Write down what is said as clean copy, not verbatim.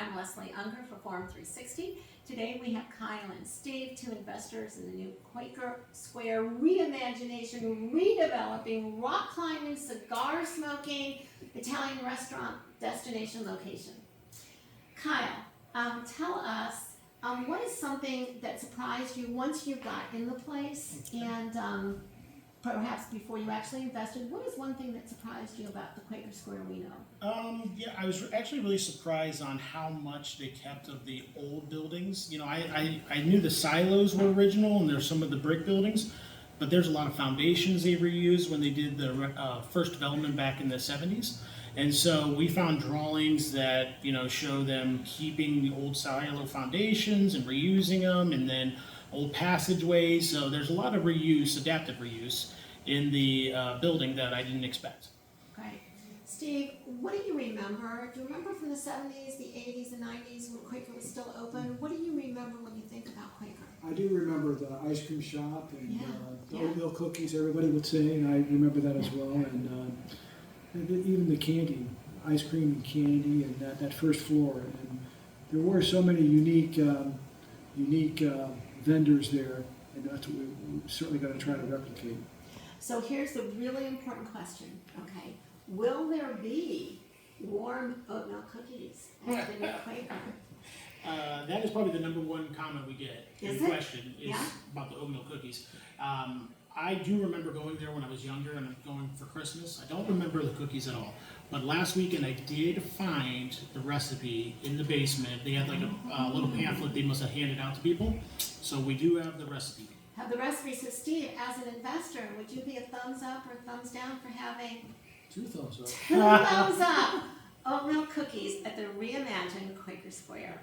I'm Leslie Ungar for Forum360. Today we have Kyle and Steve, two investors in the new Quaker Square reimagination, redeveloping, rock climbing, cigar smoking, Italian restaurant destination location. Kyle, tell us what is something that surprised you once you got in the place, and perhaps before you actually invested, what is one thing that surprised you about the Quaker Square we know? Yeah, I was actually really surprised on how much they kept of the old buildings. You know, I knew the silos were original and there's some of the brick buildings, but there's a lot of foundations they reused when they did the first development back in the 70s. And so we found drawings that, you know, show them keeping the old silo foundations and reusing them, and then old passageways. So there's a lot of reuse, adaptive reuse, in the building that I didn't expect. Great. Steve, what do you remember? Do you remember from the 70s, the 80s, the 90s when Quaker was still open? What do you remember when you think about Quaker? I do remember the ice cream shop and the Yeah. oatmeal cookies everybody would say, and I remember that as well. And even the candy, ice cream and candy, and that first floor. And there were so many unique vendors there, and that's what we're certainly going to try to replicate. So here's the really important question, okay? Will there be warm oatmeal cookies at the new Quaker? That is probably the number one comment we get Is in it? question is Yeah. about the oatmeal cookies. I do remember going there when I was younger and going for Christmas. I don't remember the cookies at all. But last weekend I did find the recipe in the basement. They had like a little pamphlet they must have handed out to people. So we do have the recipe. Have the recipe. So Steve, as an investor, would you be a thumbs up or a thumbs down for having 2 thumbs up. 2 thumbs up oatmeal cookies at the reimagined Quaker Square?